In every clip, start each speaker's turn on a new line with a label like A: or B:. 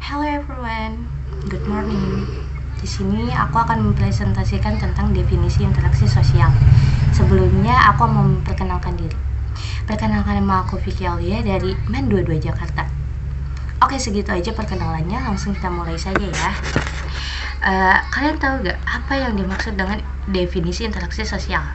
A: Hello everyone, good morning. Di sini aku akan mempresentasikan tentang definisi interaksi sosial. Sebelumnya aku mau memperkenalkan diri. Perkenalkan, nama aku Vicky Aulia dari Men 22 Jakarta. Oke, segitu aja perkenalannya, langsung kita mulai saja ya. Kalian tahu gak apa yang dimaksud dengan definisi interaksi sosial?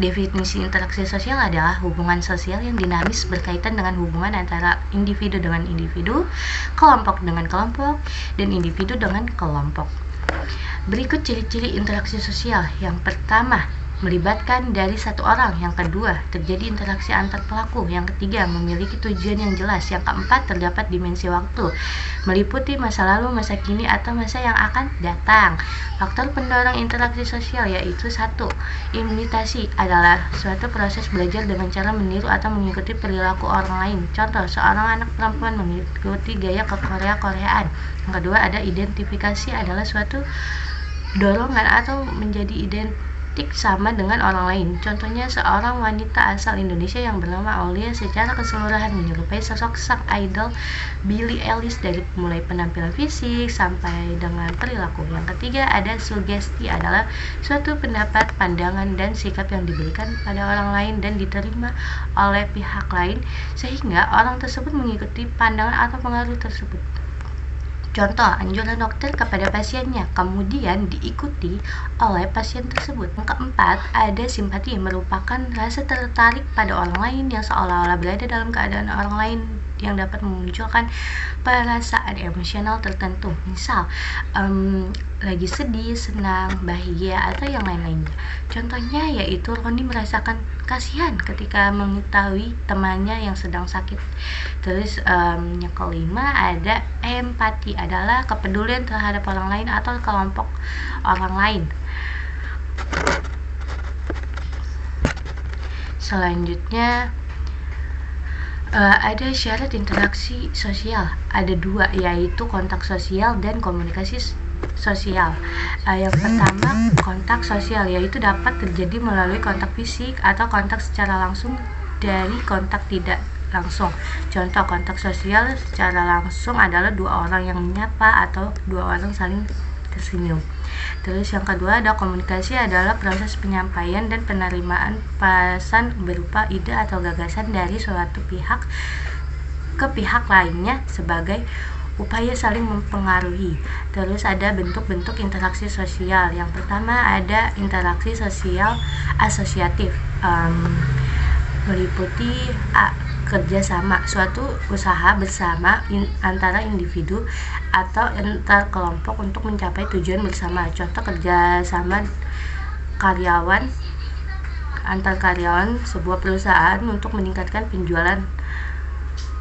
A: Definisi interaksi sosial adalah hubungan sosial yang dinamis berkaitan dengan hubungan antara individu dengan individu, kelompok dengan kelompok, dan individu dengan kelompok. Berikut ciri-ciri interaksi sosial. Yang pertama, melibatkan dari satu orang. Yang kedua, terjadi interaksi antar pelaku. Yang ketiga, memiliki tujuan yang jelas. Yang keempat, terdapat dimensi waktu, meliputi masa lalu, masa kini, atau masa yang akan datang. Faktor pendorong interaksi sosial yaitu 1. Imitasi adalah suatu proses belajar dengan cara meniru atau mengikuti perilaku orang lain. Contoh, seorang anak perempuan mengikuti gaya kekorea-koreaan. Yang kedua, ada identifikasi adalah suatu dorongan atau menjadi identik sama dengan orang lain. Contohnya, seorang wanita asal Indonesia yang bernama Aulia secara keseluruhan menyerupai sosok sang idol Billie Eilish dari mulai penampilan fisik sampai dengan perilaku. Yang ketiga, ada sugesti adalah suatu pendapat, pandangan, dan sikap yang diberikan pada orang lain dan diterima oleh pihak lain sehingga orang tersebut mengikuti pandangan atau pengaruh tersebut. Contoh, anjuran dokter kepada pasiennya kemudian diikuti oleh pasien tersebut. Yang keempat, ada simpati, merupakan rasa tertarik pada orang lain yang seolah-olah berada dalam keadaan orang lain yang dapat memunculkan perasaan emosional tertentu. Misal, lagi sedih, senang, bahagia, atau yang lain-lainnya. Contohnya yaitu Roni merasakan kasihan ketika mengetahui temannya yang sedang sakit. Terus yang kelima, ada empati, adalah kepedulian terhadap orang lain atau kelompok orang lain. Selanjutnya, ada syarat interaksi sosial. Ada 2, yaitu kontak sosial dan komunikasi sosial. Yang pertama, kontak sosial, yaitu dapat terjadi melalui kontak fisik atau kontak secara langsung dari kontak tidak langsung. Contoh kontak sosial secara langsung adalah 2 orang yang menyapa atau 2 orang saling tersenyum. Terus yang kedua, ada komunikasi, adalah proses penyampaian dan penerimaan pesan berupa ide atau gagasan dari suatu pihak ke pihak lainnya sebagai upaya saling mempengaruhi. Terus ada bentuk-bentuk interaksi sosial. Yang pertama, ada interaksi sosial asosiatif, meliputi kerjasama, suatu usaha bersama antara individu atau antar kelompok untuk mencapai tujuan bersama. Contoh, kerjasama karyawan antar karyawan sebuah perusahaan untuk meningkatkan penjualan.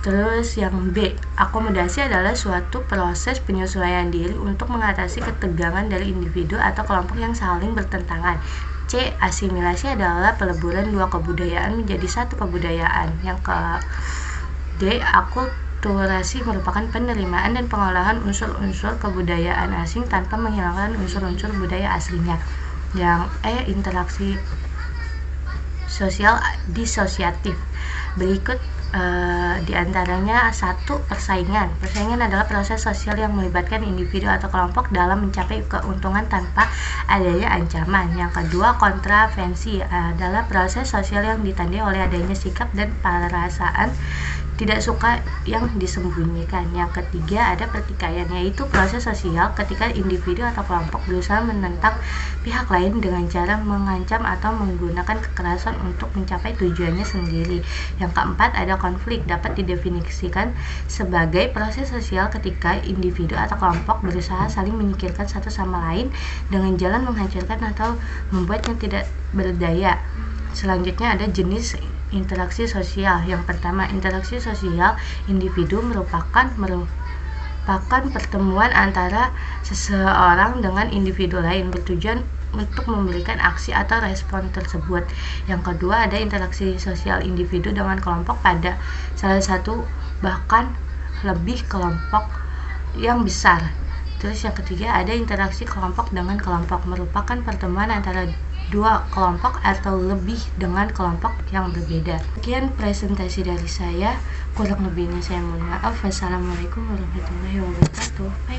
A: Terus yang B, akomodasi adalah suatu proses penyesuaian diri untuk mengatasi ketegangan dari individu atau kelompok yang saling bertentangan. C, asimilasi adalah peleburan 2 kebudayaan menjadi satu kebudayaan. Yang ke D, akulturasi merupakan penerimaan dan pengolahan unsur-unsur kebudayaan asing tanpa menghilangkan unsur-unsur budaya aslinya. Yang E, interaksi sosial disosiatif. Berikut diantaranya 1, persaingan. Persaingan adalah proses sosial yang melibatkan individu atau kelompok dalam mencapai keuntungan tanpa adanya ancaman. Yang kedua, kontravensi adalah proses sosial yang ditandai oleh adanya sikap dan perasaan tidak suka yang disembunyikan. Yang ketiga, ada pertikaian, yaitu proses sosial ketika individu atau kelompok berusaha menentang pihak lain dengan cara mengancam atau menggunakan kekerasan untuk mencapai tujuannya sendiri. Yang keempat, ada konflik, dapat didefinisikan sebagai proses sosial ketika individu atau kelompok berusaha saling menyingkirkan satu sama lain dengan jalan menghancurkan atau membuatnya tidak berdaya. Selanjutnya, ada jenis interaksi sosial. Yang pertama, interaksi sosial individu merupakan pertemuan antara seseorang dengan individu lain bertujuan untuk memberikan aksi atau respon tersebut. Yang kedua, ada interaksi sosial individu dengan kelompok pada salah satu bahkan lebih kelompok yang besar. Terus yang ketiga, ada interaksi kelompok dengan kelompok, merupakan pertemuan antara dua kelompok atau lebih dengan kelompok yang berbeda. Sekian presentasi dari saya, kurang lebihnya saya mohon maaf. Wassalamualaikum warahmatullahi wabarakatuh. Bye.